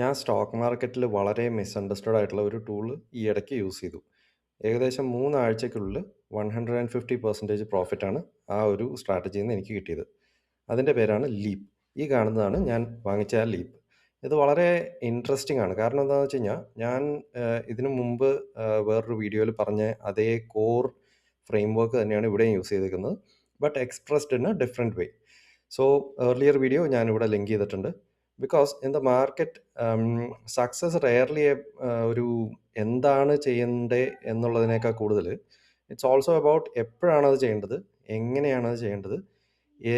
ഞാൻ സ്റ്റോക്ക് മാർക്കറ്റിൽ വളരെ മിസ്അണ്ടർസ്റ്റുഡ് ആയിട്ടുള്ള ഒരു ടൂള് ഈ ഇടയ്ക്ക് യൂസ് ചെയ്തു. ഏകദേശം 3 ആഴ്ചയ്ക്കുള്ളിൽ 150% പ്രോഫിറ്റാണ് ആ ഒരു സ്ട്രാറ്റജിയിൽ നിന്ന് എനിക്ക് കിട്ടിയത്. അതിൻ്റെ പേരാണ് ലീപ്പ്. ഈ കാണുന്നതാണ് ഞാൻ വാങ്ങിച്ച ആ ലീപ്പ്. ഇത് വളരെ ഇൻട്രസ്റ്റിംഗ് ആണ്. കാരണം എന്താണെന്ന് വെച്ച് കഴിഞ്ഞാൽ, ഞാൻ ഇതിനു മുമ്പ് വേറൊരു വീഡിയോയിൽ പറഞ്ഞ അതേ കോർ ഫ്രെയിംവർക്ക് തന്നെയാണ് ഇവിടെയും യൂസ് ചെയ്തേക്കുന്നത്. But expressed in A different way. So earlier video ഞാനിവിടെ ലിങ്ക് ചെയ്തിട്ടുണ്ട്. Because in the market success rarely ഒരു എന്താണ് ചെയ്യണ്ടേ എന്നുള്ളതിനേക്കാൾ കൂടുതൽ ഇറ്റ്സ് ഓൾസോ അബൌട്ട് എപ്പോഴാണത് ചെയ്യേണ്ടത്, എങ്ങനെയാണത് ചെയ്യേണ്ടത്,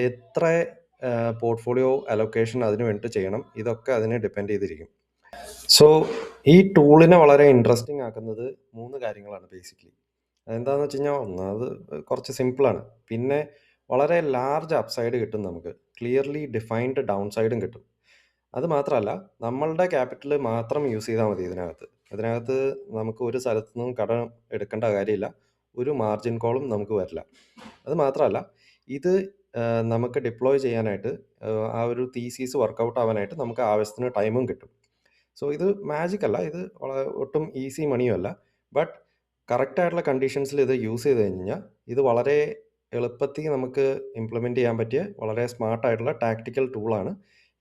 എത്ര പോർട്ട്ഫോളിയോ അലൊക്കേഷൻ അതിന് വേണ്ടിയിട്ട് ചെയ്യണം, ഇതൊക്കെ അതിനെ ഡിപ്പെൻഡ് ചെയ്തിരിക്കും. സോ ഈ ടൂളിനെ വളരെ ഇൻട്രസ്റ്റിംഗ് ആക്കുന്നത് 3 കാര്യങ്ങളാണ് ബേസിക്കലി. അതെന്താണെന്ന് വെച്ച് കഴിഞ്ഞാൽ, ഒന്നാമത് കുറച്ച് സിമ്പിളാണ്. പിന്നെ വളരെ ലാർജ് അപ്സൈഡ് കിട്ടും നമുക്ക്. ക്ലിയർലി ഡിഫൈൻഡ് ഡൗൺ സൈഡും കിട്ടും. അത് മാത്രമല്ല, നമ്മളുടെ ക്യാപിറ്റൽ മാത്രം യൂസ് ചെയ്താൽ മതി ഇതിനകത്ത്. അതിനകത്ത് നമുക്ക് ഒരു സ്ഥലത്തു നിന്നും കടം എടുക്കേണ്ട കാര്യമില്ല. ഒരു മാർജിൻ കോളും നമുക്ക് വരില്ല. അത് മാത്രമല്ല, ഇത് നമുക്ക് ഡിപ്ലോയ് ചെയ്യാനായിട്ട് ആ ഒരു തീസീസ് വർക്കൗട്ട് ആവാനായിട്ട് നമുക്ക് ആവശ്യത്തിന് ടൈമും കിട്ടും. സോ ഇത് മാജിക് അല്ല, ഇത് ഒട്ടും ഈസി മണിയും അല്ല. ബട്ട് കറക്റ്റ് ആയിട്ടുള്ള കണ്ടീഷൻസിൽ ഇത് യൂസ് ചെയ്ത് കഴിഞ്ഞാൽ ഇത് വളരെ എളുപ്പത്തിൽ നമുക്ക് ഇംപ്ലിമെൻറ്റ് ചെയ്യാൻ പറ്റിയ വളരെ സ്മാർട്ടായിട്ടുള്ള ടാക്ടിക്കൽ ടൂളാണ്.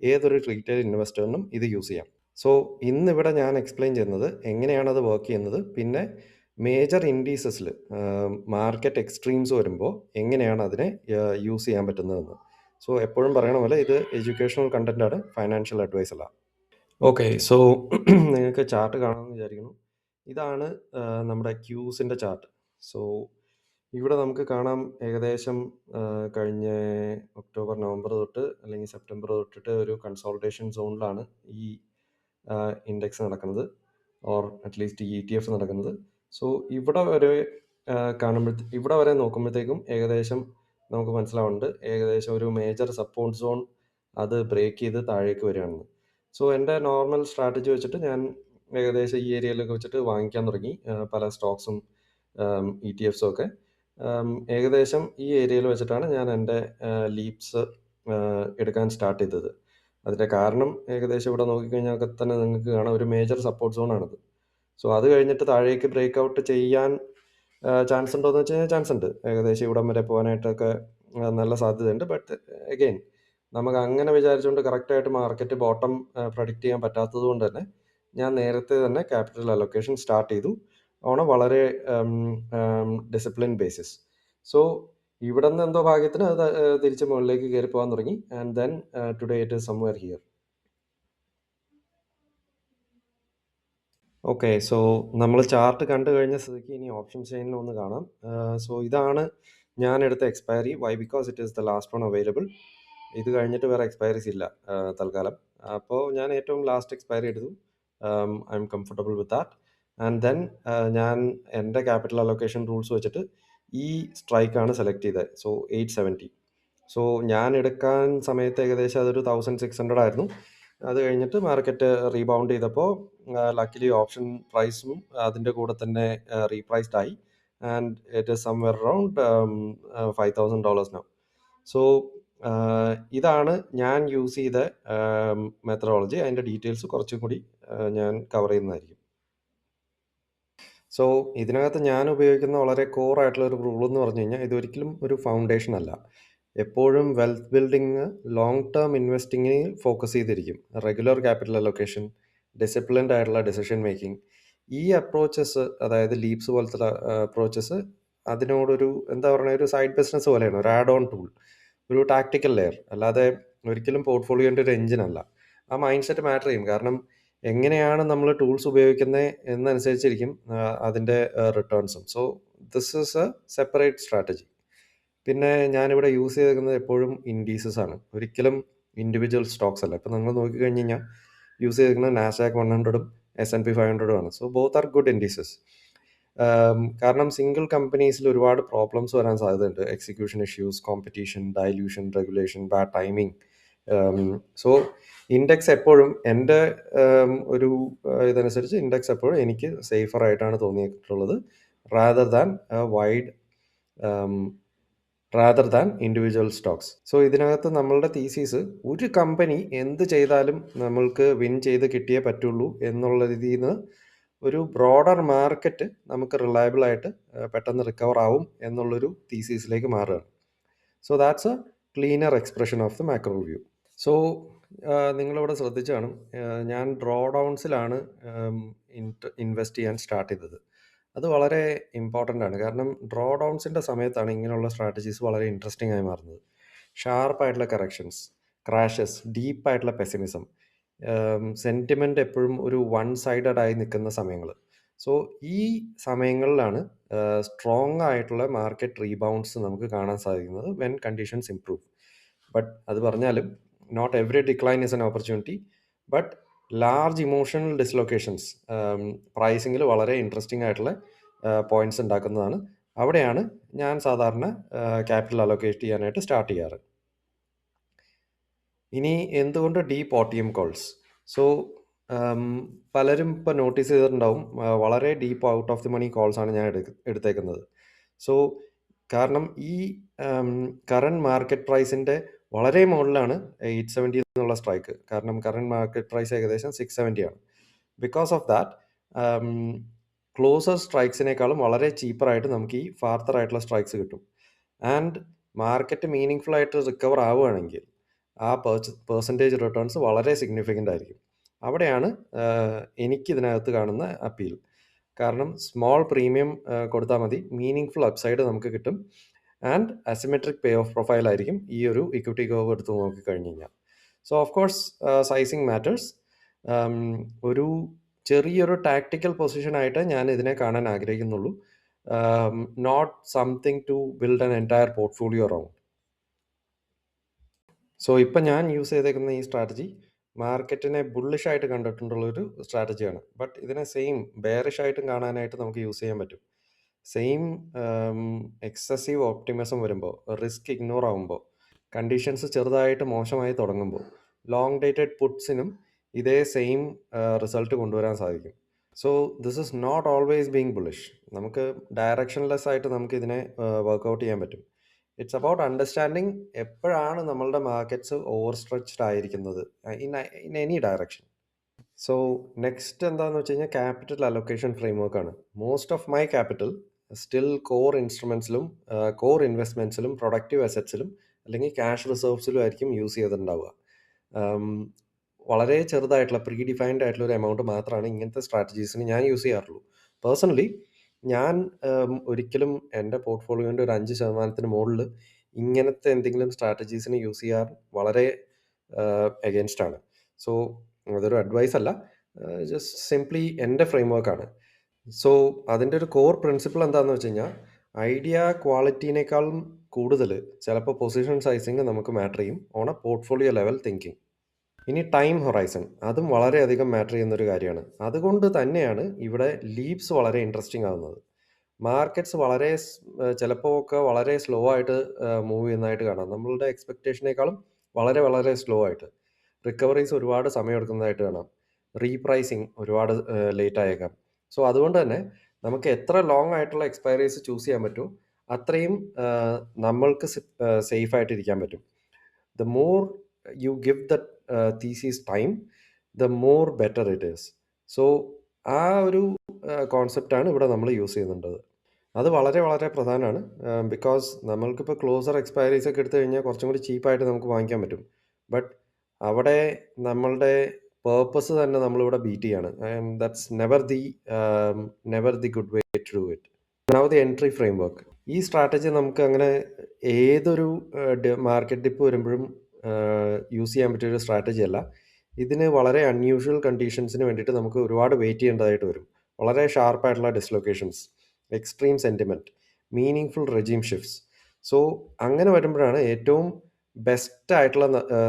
ഏതൊരു റീറ്റെയിൽ ഇൻവെസ്റ്ററിനും ഇത് യൂസ് ചെയ്യാം. സോ ഇന്നിവിടെ ഞാൻ എക്സ്പ്ലെയിൻ ചെയ്യുന്നത് എങ്ങനെയാണത് വർക്ക് ചെയ്യുന്നത്, പിന്നെ മേജർ ഇൻഡീസസിൽ മാർക്കറ്റ് എക്സ്ട്രീംസ് വരുമ്പോൾ എങ്ങനെയാണ് അതിനെ യൂസ് ചെയ്യാൻ പറ്റുന്നതെന്ന്. സോ എപ്പോഴും പറയണ പോലെ ഇത് എഡ്യൂക്കേഷണൽ കണ്ടൻ്റാണ്, ഫൈനാൻഷ്യൽ അഡ്വൈസ് അല്ല. ഓക്കെ, സോ നിങ്ങൾക്ക് ചാർട്ട് കാണാമെന്ന് വിചാരിക്കുന്നു. ഇതാണ് നമ്മുടെ ക്യൂസിൻ്റെ ചാർട്ട്. സോ ഇവിടെ നമുക്ക് കാണാം, ഏകദേശം കഴിഞ്ഞ ഒക്ടോബർ, നവംബർ തൊട്ട് അല്ലെങ്കിൽ സെപ്റ്റംബർ തൊട്ടിട്ട് ഒരു കൺസോൾട്ടേഷൻ സോണിലാണ് ഈ ഇൻഡെക്സ് നടക്കുന്നത്, ഓർ അറ്റ്ലീസ്റ്റ് ഈ ETF നടക്കുന്നത്. സോ ഇവിടെ വരെ ഇവിടെ വരെ നോക്കുമ്പോഴത്തേക്കും ഏകദേശം നമുക്ക് മനസ്സിലാവുന്നുണ്ട്, ഏകദേശം ഒരു മേജർ സപ്പോർട്ട് സോൺ അത് ബ്രേക്ക് ചെയ്ത് താഴേക്ക് വരികയാണെന്ന്. സോ എൻ്റെ നോർമൽ സ്ട്രാറ്റജി വെച്ചിട്ട് ഞാൻ ഏകദേശം ഈ ഏരിയയിലൊക്കെ വെച്ചിട്ട് വാങ്ങിക്കാൻ തുടങ്ങി പല സ്റ്റോക്സും ETFസും ഒക്കെ. ഏകദേശം ഈ ഏരിയയിൽ വെച്ചിട്ടാണ് ഞാൻ എൻ്റെ ലീപ്സ് എടുക്കാൻ സ്റ്റാർട്ട് ചെയ്തത്. അതിൻ്റെ കാരണം ഏകദേശം ഇവിടെ നോക്കിക്കഴിഞ്ഞാൽ തന്നെ നിങ്ങൾക്ക് കാണാം, ഒരു മേജർ സപ്പോർട്ട് സോണാണിത്. സോ അത് കഴിഞ്ഞിട്ട് താഴേക്ക് ബ്രേക്ക് ഔട്ട് ചെയ്യാൻ ചാൻസ് ഉണ്ടോ എന്ന് വെച്ച് കഴിഞ്ഞാൽ ചാൻസ് ഉണ്ട്. ഏകദേശം ഇവിടം വരെ പോകാനായിട്ടൊക്കെ നല്ല സാധ്യതയുണ്ട്. ബട്ട് അഗെയിൻ, നമുക്ക് അങ്ങനെ വിചാരിച്ചുകൊണ്ട് കറക്റ്റായിട്ട് മാർക്കറ്റ് ബോട്ടം പ്രഡിക്റ്റ് ചെയ്യാൻ പറ്റാത്തത് കൊണ്ട് തന്നെ ഞാൻ നേരത്തെ തന്നെ ക്യാപിറ്റൽ അലൊക്കേഷൻ സ്റ്റാർട്ട് ചെയ്തു ഓൺ എ വളരെ ഡിസിപ്ലിൻ ബേസിസ്. സോ ഇവിടെ നിന്ന് എന്തോ ഭാഗ്യത്തിന് അത് തിരിച്ച് മുകളിലേക്ക് കയറി പോകാൻ തുടങ്ങി. And then today it is somewhere here. Okay, so നമ്മൾ ചാർട്ട് കണ്ടു കഴിഞ്ഞ സ്ഥിതിക്ക് ഇനി ഓപ്ഷൻ ചെയിനിൽ ഒന്ന് കാണാം. സോ ഇതാണ് ഞാൻ എടുത്ത expiry. Why? Because it is the last one available. ഇത് കഴിഞ്ഞിട്ട് വേറെ എക്സ്പയറീസ് ഇല്ല തൽക്കാലം. അപ്പോൾ ഞാൻ ഏറ്റവും ലാസ്റ്റ് എക്സ്പയറി എടുത്തു. I am comfortable with that. And then ഞാൻ എൻ്റെ ക്യാപിറ്റൽ അലൊക്കേഷൻ റൂൾസ് വെച്ചിട്ട് ഈ സ്ട്രൈക്കാണ് സെലക്ട് ചെയ്തത്. സോ 870. സോ ഞാൻ എടുക്കാൻ സമയത്ത് ഏകദേശം അതൊരു 1600 ആയിരുന്നു. അത് കഴിഞ്ഞിട്ട് മാർക്കറ്റ് റീബൗണ്ട് ചെയ്തപ്പോൾ ലക്കിലി ഓപ്ഷൻ പ്രൈസും അതിൻ്റെ കൂടെ തന്നെ റീപ്രൈസ്ഡ് ആയി. And it is somewhere around $5,000 now. So ഇതാണ് ഞാൻ യൂസ് ചെയ്ത മെത്തഡോളജി. അതിൻ്റെ ഡീറ്റെയിൽസ് കുറച്ചും കൂടി ഞാൻ കവർ ചെയ്യുന്നതായിരിക്കും. സോ ഇതിനകത്ത് ഞാൻ ഉപയോഗിക്കുന്ന വളരെ കോർ ആയിട്ടുള്ള ഒരു റൂൾ എന്ന് പറഞ്ഞു കഴിഞ്ഞാൽ, ഇതൊരിക്കലും ഒരു ഫൗണ്ടേഷൻ അല്ല. എപ്പോഴും വെൽത്ത് ബിൽഡിങ്, ലോങ് ടേം ഇൻവെസ്റ്റിങ്ങിൽ ഫോക്കസ് ചെയ്തിരിക്കും. റെഗുലർ ക്യാപിറ്റൽ അലൊക്കേഷൻ, ഡിസിപ്ലിൻഡ് ആയിട്ടുള്ള ഡിസിഷൻ മേക്കിംഗ്, ഈ അപ്രോച്ചസ്, അതായത് ലീപ്സ് പോലത്തെ അപ്രോച്ചസ് അതിനോടൊരു എന്താ പറയുക, ഒരു സൈഡ് ബിസിനസ് പോലെയാണ്, ഒരു ആഡ് ഓൺ ടൂൾ, ഒരു ടാക്ടിക്കൽ ലെയർ, അല്ലാതെ ഒരിക്കലും പോർട്ട്ഫോളിയോൻ്റെ ഒരു എഞ്ചിനല്ല. ആ മൈൻഡ് സെറ്റ് മാറ്റർ ചെയ്യും. കാരണം എങ്ങനെയാണ് നമ്മൾ ടൂൾസ് ഉപയോഗിക്കുന്നത് എന്നനുസരിച്ചിരിക്കും അതിൻ്റെ റിട്ടേൺസും. So this is a separate strategy. പിന്നെ ഞാനിവിടെ യൂസ് ചെയ്തിരിക്കുന്നത് എപ്പോഴും ഇൻഡീസസ് ആണ്, ഒരിക്കലും ഇൻഡിവിജ്വൽ സ്റ്റോക്സ് അല്ല. ഇപ്പം നിങ്ങൾ നോക്കിക്കഴിഞ്ഞ് കഴിഞ്ഞാൽ യൂസ് ചെയ്തിരിക്കുന്നത് നാസ്ഡാക്ക് 100ഉം S&P 500ഉം ആണ്. So both are good indices. കാരണം സിംഗിൾ കമ്പനീസിൽ ഒരുപാട് പ്രോബ്ലംസ് വരാൻ സാധ്യതയുണ്ട്. Execution issues, competition, dilution, regulation, bad timing. So index എപ്പോഴും എൻ്റെ ഒരു ഇതനുസരിച്ച് ഇൻഡെക്സ് എപ്പോഴും എനിക്ക് സേഫർ ആയിട്ടാണ് തോന്നിയിട്ടുള്ളത്, rather than wide rather than individual stocks. So ഇതിനകത്ത് നമ്മളുടെ തീസീസ് ഒരു കമ്പനി എന്ത് ചെയ്താലും നമ്മൾക്ക് വിൻ ചെയ്ത് കിട്ടിയേ പറ്റുള്ളൂ എന്നുള്ള രീതിയിൽ നിന്ന് ഒരു ബ്രോഡർ മാർക്കറ്റ് നമുക്ക് റിലയബിൾ ആയിട്ട് പെട്ടെന്ന് റിക്കവർ ആവും എന്നുള്ളൊരു തീസീസിലേക്ക് മാറുകയാണ്. So that's A cleaner expression of the macro view. So നിങ്ങളിവിടെ ശ്രദ്ധിച്ചു കാണും, ഞാൻ ഡ്രോ ഡൗൺസിലാണ് ഇൻവെസ്റ്റ് ചെയ്യാൻ സ്റ്റാർട്ട് ചെയ്തത്. അത് വളരെ ഇമ്പോർട്ടൻ്റ് ആണ്. കാരണം ഡ്രോ ഡൗൺസിൻ്റെ സമയത്താണ് ഇങ്ങനെയുള്ള സ്ട്രാറ്റജീസ് വളരെ ഇൻട്രസ്റ്റിംഗ് ആയി മാറുന്നത്. ഷാർപ്പായിട്ടുള്ള കറക്ഷൻസ്, ക്രാഷസ്, ഡീപ്പായിട്ടുള്ള പെസിമിസം, സെൻറ്റിമെൻ്റ് എപ്പോഴും ഒരു വൺ സൈഡഡ് ആയി നിൽക്കുന്ന സമയങ്ങൾ. സോ ഈ സമയങ്ങളിലാണ് സ്ട്രോങ് ആയിട്ടുള്ള മാർക്കറ്റ് റീബൗണ്ട്സ് നമുക്ക് കാണാൻ സാധിക്കുന്നത് വെൻ കണ്ടീഷൻസ് ഇംപ്രൂവ്. ബട്ട് അത് പറഞ്ഞാലും not every decline is an opportunity, but large emotional dislocations പ്രൈസിങ്ങിൽ വളരെ ഇൻട്രസ്റ്റിംഗ് ആയിട്ടുള്ള പോയിന്റ്സ് ഉണ്ടാക്കുന്നതാണ്. അവിടെയാണ് ഞാൻ സാധാരണ ക്യാപിറ്റൽ അലോക്കേറ്റ് ചെയ്യാനായിട്ട് സ്റ്റാർട്ട് ചെയ്യാറ്. ഇനി എന്തുകൊണ്ട് ഡീപ്പ് OTM കോൾസ്? സോ പലരും ഇപ്പോൾ നോട്ടീസ് ചെയ്തിട്ടുണ്ടാവും, വളരെ deep out of the money calls ആണ് ഞാൻ എടുത്തേക്കുന്നത്. സോ കാരണം ഈ കറണ്ട് മാർക്കറ്റ് പ്രൈസിൻ്റെ വളരെ മുകളിലാണ് 870 എന്നുള്ള സ്ട്രൈക്ക്. കാരണം കറണ്ട് മാർക്കറ്റ് പ്രൈസ് ഏകദേശം 670 ആണ്. ബിക്കോസ് ഓഫ് ദാറ്റ് ക്ലോസർ സ്ട്രൈക്സിനേക്കാളും വളരെ ചീപ്പറായിട്ട് നമുക്ക് ഈ ഫാർത്തർ ആയിട്ടുള്ള സ്ട്രൈക്സ് കിട്ടും. ആൻഡ് മാർക്കറ്റ് മീനിങ് ഫുൾ ആയിട്ട് റിക്കവർ ആവുകയാണെങ്കിൽ ആ പെർസെൻറ്റേജ് റിട്ടേൺസ് വളരെ സിഗ്നിഫിക്കൻ്റ് ആയിരിക്കും. അവിടെയാണ് എനിക്കിതിനകത്ത് കാണുന്ന അപ്പീൽ. കാരണം സ്മോൾ പ്രീമിയം കൊടുത്താൽ മതി, മീനിങ് ഫുൾ അപ്സൈഡ് നമുക്ക് കിട്ടും. And asymmetric payoff profile ആയിരിക്കും ഈ ഒരു ഇക്വിറ്റി കർവ് എടുത്ത് നോക്കിക്കഴിഞ്ഞ് കഴിഞ്ഞാൽ. So of course sizing matters. ഒരു ചെറിയൊരു ടാക്ടിക്കൽ പൊസിഷനായിട്ട് ഞാൻ ഇതിനെ കാണാൻ ആഗ്രഹിക്കുന്നുള്ളൂ. Not something to build an entire portfolio around. So ഇപ്പം ഞാൻ യൂസ് ചെയ്തേക്കുന്ന ഈ സ്ട്രാറ്റജി മാർക്കറ്റിനെ ബുള്ളിഷ് ആയിട്ട് കണ്ടിട്ടുള്ളൊരു സ്ട്രാറ്റജിയാണ്. ബട്ട് ഇതിനെ സെയിം ബെയറിഷ് ആയിട്ടും കാണാനായിട്ട് നമുക്ക് യൂസ് ചെയ്യാൻ പറ്റും. സെയിം എക്സസീവ് ഓപ്റ്റിമിസം വരുമ്പോൾ, റിസ്ക് ഇഗ്നോർ ആകുമ്പോൾ, കണ്ടീഷൻസ് ചെറുതായിട്ട് മോശമായി തുടങ്ങുമ്പോൾ ലോങ് ഡേറ്റഡ് പുട്ട്സിനും ഇതേ സെയിം റിസൾട്ട് കൊണ്ടുവരാൻ സാധിക്കും. So this is not always being bullish. നമുക്ക് ഡയറക്ഷൻലെസ് ആയിട്ട് നമുക്ക് ഇതിനെ വർക്കൗട്ട് ചെയ്യാൻ പറ്റും. ഇറ്റ്സ് അബൌട്ട് അണ്ടർസ്റ്റാൻഡിങ് എപ്പോഴാണ് നമ്മളുടെ മാർക്കറ്റ്സ് ഓവർ സ്ട്രെച്ച്ഡ് ആയിരിക്കുന്നത് in any direction. So next എന്താണെന്ന് വെച്ച് കഴിഞ്ഞാൽ ക്യാപിറ്റൽ അലൊക്കേഷൻ ഫ്രെയിംവർക്കാണ്. Most of my capital still core ഇൻസ്ട്രുമെൻറ്റ്സിലും കോർ ഇൻവെസ്റ്റ്മെൻറ്റ്സിലും പ്രൊഡക്റ്റീവ് അസറ്റ്സിലും അല്ലെങ്കിൽ ക്യാഷ് റിസർവ്സിലും ആയിരിക്കും യൂസ് ചെയ്തിട്ടുണ്ടാവുക. വളരെ ചെറുതായിട്ടുള്ള പ്രീ ഡിഫൈൻഡ് ആയിട്ടുള്ള ഒരു എമൗണ്ട് മാത്രമാണ് ഇങ്ങനത്തെ സ്ട്രാറ്റജീസിന് ഞാൻ യൂസ് ചെയ്യാറുള്ളൂ. പേഴ്സണലി ഞാൻ ഒരിക്കലും എൻ്റെ പോർട്ട്ഫോളിയോൻ്റെ ഒരു 5% മുകളിൽ ഇങ്ങനത്തെ എന്തെങ്കിലും സ്ട്രാറ്റജീസിന് യൂസ് ചെയ്യാൻ വളരെ എഗെയിൻസ്റ്റ് ആണ്. സോ അതൊരു അഡ്വൈസ് അല്ല, ജസ്റ്റ് സിംപ്ലി എൻ്റെ ഫ്രെയിംവർക്കാണ്. സോ അതിൻ്റെ ഒരു കോർ പ്രിൻസിപ്പിൾ എന്താണെന്ന് വെച്ച് കഴിഞ്ഞാൽ ഐഡിയ ക്വാളിറ്റീനേക്കാളും കൂടുതൽ ചിലപ്പോൾ പൊസിഷൻ സൈസിങ് നമുക്ക് മാറ്റർ ചെയ്യും on A portfolio level thinking. ഇനി ടൈം ഹൊറൈസൺ, അതും വളരെയധികം മാറ്റർ ചെയ്യുന്നൊരു കാര്യമാണ്. അതുകൊണ്ട് തന്നെയാണ് ഇവിടെ ലീപ്സ് വളരെ ഇൻട്രസ്റ്റിംഗ് ആവുന്നത്. മാർക്കറ്റ്സ് വളരെ ചിലപ്പോൾ ഒക്കെ വളരെ സ്ലോ ആയിട്ട് മൂവ് ചെയ്യുന്നതായിട്ട് കാണാം. നമ്മളുടെ എക്സ്പെക്റ്റേഷനേക്കാളും വളരെ വളരെ സ്ലോ ആയിട്ട്. റിക്കവറീസ് ഒരുപാട് സമയം എടുക്കുന്നതായിട്ട് കാണാം. റീപ്രൈസിങ് ഒരുപാട് ലേറ്റ് ആയേക്കാം. സോ അതുകൊണ്ട് തന്നെ നമുക്ക് എത്ര ലോങ് ആയിട്ടുള്ള എക്സ്പയറീസ് ചൂസ് ചെയ്യാൻ പറ്റുമോ അത്രയും നമ്മൾക്ക് സേഫ് ആയിട്ട് ഇരിക്കാൻ പറ്റും. The more you give the thesis time, the more better it is. So ആ ഒരു കോൺസെപ്റ്റാണ് ഇവിടെ നമ്മൾ യൂസ് ചെയ്യുന്നുണ്ടത്. അത് വളരെ വളരെ പ്രധാനമാണ്. ബിക്കോസ് നമ്മൾക്കിപ്പോൾ ക്ലോസർ എക്സ്പയറീസ് ഒക്കെ എടുത്തു കഴിഞ്ഞാൽ കുറച്ചും കൂടി ചീപ്പായിട്ട് നമുക്ക് വാങ്ങിക്കാൻ പറ്റും. ബട്ട് അവിടെ നമ്മളുടെ പേർപ്പസ് തന്നെ നമ്മളിവിടെ ബീറ്റ് ചെയ്യാണ്. And that's never the good way to do it. Now the entry framework. ഈ സ്ട്രാറ്റജി നമുക്ക് അങ്ങനെ ഏതൊരു മാർക്കറ്റ് ഡിപ്പ് വരുമ്പോഴും യൂസ് ചെയ്യാൻ പറ്റിയൊരു സ്ട്രാറ്റജി അല്ല. ഇതിന് വളരെ അൺയൂഷ്വൽ കണ്ടീഷൻസിന് വേണ്ടിയിട്ട് നമുക്ക് ഒരുപാട് വെയിറ്റ് ചെയ്യേണ്ടതായിട്ട് വരും. വളരെ ഷാർപ്പായിട്ടുള്ള dislocations, extreme sentiment, meaning full regime shifts. So അങ്ങനെ വരുമ്പോഴാണ് ഏറ്റവും ബെസ്റ്റ് ആയിട്ടുള്ള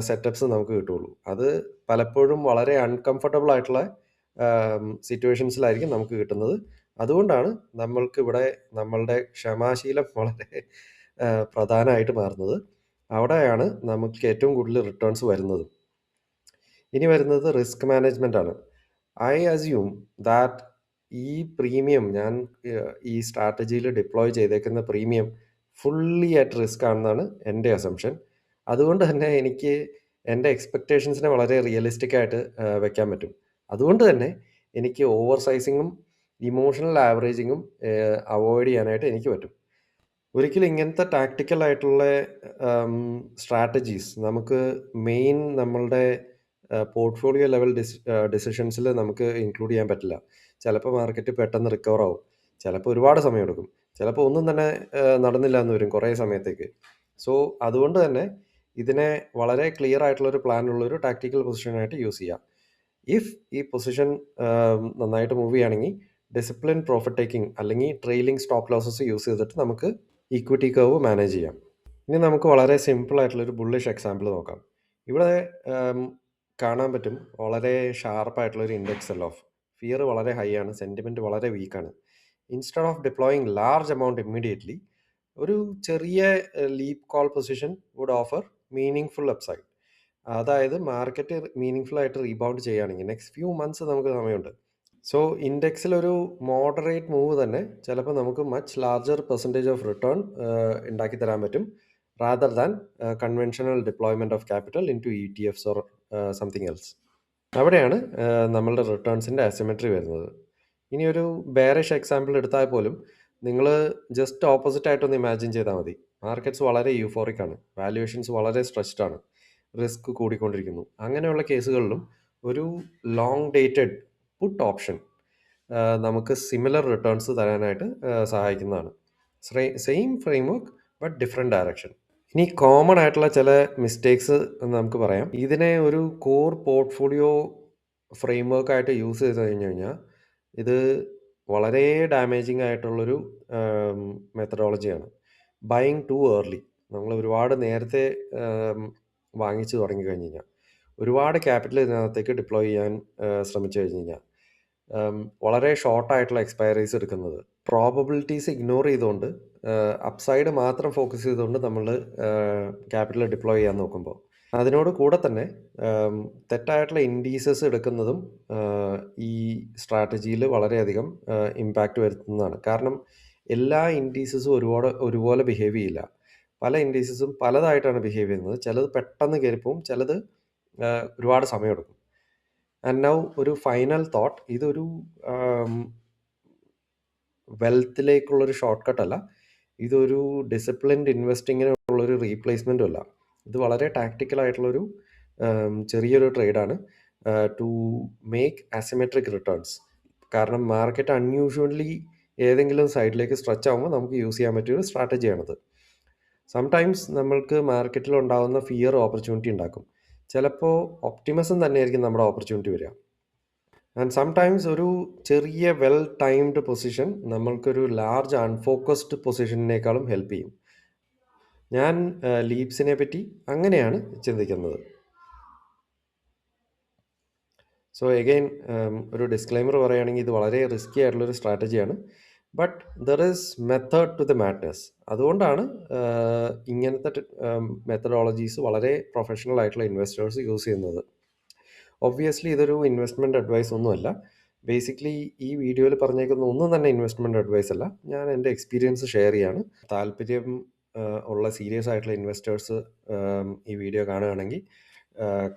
സെറ്റപ്സ് നമുക്ക് കിട്ടുള്ളൂ. അത് പലപ്പോഴും വളരെ അൺകംഫർട്ടബിൾ ആയിട്ടുള്ള സിറ്റുവേഷൻസിലായിരിക്കും നമുക്ക് കിട്ടുന്നത്. അതുകൊണ്ടാണ് നമ്മൾക്ക് ഇവിടെ നമ്മളുടെ ക്ഷമാശീലം വളരെ പ്രധാനമായിട്ട് മാറുന്നത്. അവിടെയാണ് നമുക്ക് ഏറ്റവും കൂടുതൽ റിട്ടേൺസ് വരുന്നത്. ഇനി വരുന്നത് റിസ്ക് മാനേജ്മെൻ്റ് ആണ്. ഐ അസ്യൂം ദാറ്റ് ഈ പ്രീമിയം ഞാൻ ഈ സ്ട്രാറ്റജിയിൽ ഡിപ്ലോയ് ചെയ്തേക്കുന്ന പ്രീമിയം ഫുള്ളി അറ്റ് റിസ്ക് ആണെന്നാണ് എൻ്റെ അസംഷൻ. അതുകൊണ്ട് തന്നെ എനിക്ക് എൻ്റെ എക്സ്പെക്റ്റേഷൻസിനെ വളരെ റിയലിസ്റ്റിക് ആയിട്ട് വെക്കാൻ പറ്റും. അതുകൊണ്ട് തന്നെ എനിക്ക് ഓവർ സൈസിങ്ങും ഇമോഷണൽ ആവറേജിങ്ങും അവോയ്ഡ് ചെയ്യാനായിട്ട് എനിക്ക് പറ്റും. ഒരിക്കലും ഇങ്ങനത്തെ ടാക്ടിക്കൽ ആയിട്ടുള്ള സ്ട്രാറ്റജീസ് നമുക്ക് മെയിൻ നമ്മളുടെ പോർട്ട്ഫോളിയോ ലെവൽ ഡിസിഷൻസിൽ നമുക്ക് ഇൻക്ലൂഡ് ചെയ്യാൻ പറ്റില്ല. ചിലപ്പോൾ മാർക്കറ്റ് പെട്ടെന്ന് റിക്കവർ ആവും, ചിലപ്പോൾ ഒരുപാട് സമയമെടുക്കും, ചിലപ്പോൾ ഒന്നും തന്നെ നടന്നില്ല എന്ന് വരും കുറേ സമയത്തേക്ക്. സോ അതുകൊണ്ട് തന്നെ ഇതിനെ വളരെ ക്ലിയർ ആയിട്ടുള്ളൊരു പ്ലാൻ ഉള്ളൊരു ടാക്ടിക്കൽ പൊസിഷനായിട്ട് യൂസ് ചെയ്യാം. ഇഫ് ഈ പൊസിഷൻ നന്നായിട്ട് മൂവ് ചെയ്യുകയാണെങ്കിൽ ഡിസിപ്ലിൻ പ്രോഫിറ്റ് ടേക്കിംഗ് അല്ലെങ്കിൽ ട്രെയിലിംഗ് സ്റ്റോപ്പ് ലോസസ് യൂസ് ചെയ്തിട്ട് നമുക്ക് ഈക്വിറ്റി കർവ് മാനേജ് ചെയ്യാം. ഇനി നമുക്ക് വളരെ സിമ്പിൾ ആയിട്ടുള്ളൊരു ബുള്ളിഷ് എക്സാമ്പിൾ നോക്കാം. ഇവിടെ കാണാൻ പറ്റും വളരെ ഷാർപ്പായിട്ടുള്ളൊരു ഇൻഡെക്സ് സെൽ ഓഫ്. ഫിയർ വളരെ ഹൈ ആണ്, സെൻറ്റിമെൻറ്റ് വളരെ വീക്കാണ്. Instead of deploying large amount immediately, ഒരു ചെറിയ leap call position would offer meaning full upside. അതായത് മാർക്കറ്റ് മീനിങ് ആയിട്ട് റീബൗണ്ട് ചെയ്യുകയാണെങ്കിൽ നെക്സ്റ്റ് ഫ്യൂ മന്ത്സ് നമുക്ക് സമയമുണ്ട്. സോ ഇൻഡെക്സിലൊരു മോഡറേറ്റ് മൂവ് തന്നെ ചിലപ്പോൾ നമുക്ക് much larger percentage of return ഉണ്ടാക്കി തരാൻ പറ്റും, rather than conventional deployment of capital into ETF or something else. അവിടെയാണ് നമ്മളുടെ റിട്ടേൺസിൻ്റെ അസിമെട്രി വരുന്നത്. ഇനി ഒരു ബെയറിഷ് എക്സാമ്പിൾ എടുത്താൽ പോലും നിങ്ങൾ ജസ്റ്റ് ഓപ്പോസിറ്റ് ആയിട്ടൊന്ന് ഇമാജിൻ ചെയ്താൽ മതി. മാർക്കറ്റ്സ് വളരെ യൂഫോറിക് ആണ്, വാല്യുവേഷൻസ് വളരെ സ്ട്രെച്ച്ഡ് ആണ്, റിസ്ക് കൂടിക്കൊണ്ടിരിക്കുന്നു. അങ്ങനെയുള്ള കേസുകളിലും ഒരു ലോങ് ഡേറ്റഡ് പുട്ട് ഓപ്ഷൻ നമുക്ക് സിമിലർ റിട്ടേൺസ് തരാനായിട്ട് സഹായിക്കുന്നതാണ്. Same framework but different direction. ഇനി കോമൺ ആയിട്ടുള്ള ചില മിസ്റ്റേക്സ് നമുക്ക് പറയാം. ഇതിനെ ഒരു കോർ പോർട്ട്ഫോളിയോ ഫ്രെയിംവർക്ക് ആയിട്ട് യൂസ് ചെയ്ത് കഴിഞ്ഞ് കഴിഞ്ഞാൽ ഇത് വളരെ ഡാമേജിങ് ആയിട്ടുള്ളൊരു മെത്തഡോളജിയാണ്. ബൈയിങ് ടു ഏർലി, നമ്മൾ ഒരുപാട് നേരത്തെ വാങ്ങിച്ച് തുടങ്ങി കഴിഞ്ഞ് കഴിഞ്ഞാൽ, ഒരുപാട് ക്യാപിറ്റൽ ഇതിനകത്തേക്ക് ഡിപ്ലോയ് ചെയ്യാൻ ശ്രമിച്ചു കഴിഞ്ഞ് കഴിഞ്ഞാൽ, വളരെ ഷോർട്ടായിട്ടുള്ള എക്സ്പയറീസ് എടുക്കുന്നത്, പ്രോബബിലിറ്റീസ് ഇഗ്നോർ ചെയ്തുകൊണ്ട് അപ്സൈഡ് മാത്രം ഫോക്കസ് ചെയ്തുകൊണ്ട് നമ്മൾ ക്യാപിറ്റൽ ഡിപ്ലോയ് ചെയ്യാൻ നോക്കുമ്പോൾ അതിനോട് കൂടെ തന്നെ തെറ്റായിട്ടുള്ള ഇൻഡീസസ് എടുക്കുന്നതും ഈ സ്ട്രാറ്റജിയിൽ വളരെയധികം ഇമ്പാക്റ്റ് വരുത്തുന്നതാണ്. കാരണം എല്ലാ ഇൻഡീസസും ഒരുപോലെ ബിഹേവ് ചെയ്യില്ല. പല ഇൻഡീസസും പലതായിട്ടാണ് ബിഹേവ് ചെയ്യുന്നത്. ചിലത് പെട്ടെന്ന് കയറിപ്പോവും, ചിലത് ഒരുപാട് സമയമെടുക്കും. ആൻഡ് നൗ ഒരു ഫൈനൽ തോട്ട്, ഇതൊരു വെൽത്തിലേക്കുള്ളൊരു ഷോർട്ട് കട്ട് അല്ല, ഇതൊരു ഡിസിപ്ലിൻഡ് ഇൻവെസ്റ്റിങ്ങിനുള്ളൊരു റീപ്ലേസ്മെൻറ്റും അല്ല. ഇത് വളരെ ടാക്റ്റിക്കൽ ആയിട്ടുള്ളൊരു ചെറിയൊരു ട്രേഡാണ് ടു മേക്ക് അസിമെട്രിക് റിട്ടേൺസ്. കാരണം മാർക്കറ്റ് അൺയൂഷ്വലി ഏതെങ്കിലും സൈഡിലേക്ക് സ്ട്രെച്ച് ആകുമ്പോൾ നമുക്ക് യൂസ് ചെയ്യാൻ പറ്റിയൊരു സ്ട്രാറ്റജിയാണിത്. സംടൈംസ് നമ്മൾക്ക് മാർക്കറ്റിൽ ഉണ്ടാകുന്ന ഫിയർ ഓപ്പർച്യൂണിറ്റി ഉണ്ടാക്കും. ചിലപ്പോൾ ഒപ്റ്റിമിസം തന്നെയായിരിക്കും നമ്മുടെ ഓപ്പർച്യൂണിറ്റി വരിക. ആൻഡ് സംടൈംസ് ഒരു ചെറിയ വെൽ ടൈംഡ് പൊസിഷൻ നമ്മൾക്കൊരു ലാർജ് അൺഫോക്കസ്ഡ് പൊസിഷനേക്കാളും ഹെൽപ്പ് ചെയ്യും. ഞാൻ ലീപ്സിനെ പറ്റി അങ്ങനെയാണ് ചിന്തിക്കുന്നത്. സോ എഗെയിൻ ഒരു ഡിസ്ക്ലൈമർ പറയുകയാണെങ്കിൽ ഇത് വളരെ റിസ്കി ആയിട്ടുള്ളൊരു സ്ട്രാറ്റജിയാണ്. But there is method to the madness. അതുകൊണ്ടാണ് ഇങ്ങനത്തെ മെത്തഡോളജീസ് വളരെ പ്രൊഫഷണൽ ആയിട്ടുള്ള ഇൻവെസ്റ്റേഴ്സ് യൂസ് ചെയ്യുന്നത്. ഒബ്വിയസ്ലി ഇതൊരു ഇൻവെസ്റ്റ്മെൻറ്റ് അഡ്വൈസ് ഒന്നുമല്ല. ബേസിക്കലി ഈ വീഡിയോയിൽ പറഞ്ഞേക്കുന്ന ഒന്നും തന്നെ ഇൻവെസ്റ്റ്മെൻറ്റ് അഡ്വൈസ് അല്ല. ഞാൻ എൻ്റെ എക്സ്പീരിയൻസ് ഷെയർ ചെയ്യാണ്. താല്പര്യം ഉള്ള സീരിയസ് ആയിട്ടുള്ള ഇൻവെസ്റ്റേഴ്സ് ഈ വീഡിയോ കാണുകയാണെങ്കിൽ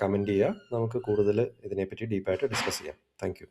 കമൻറ്റ് ചെയ്യുക. നമുക്ക് കൂടുതൽ ഇതിനെപ്പറ്റി ഡീപ്പായിട്ട് ഡിസ്കസ് ചെയ്യാം. Thank you.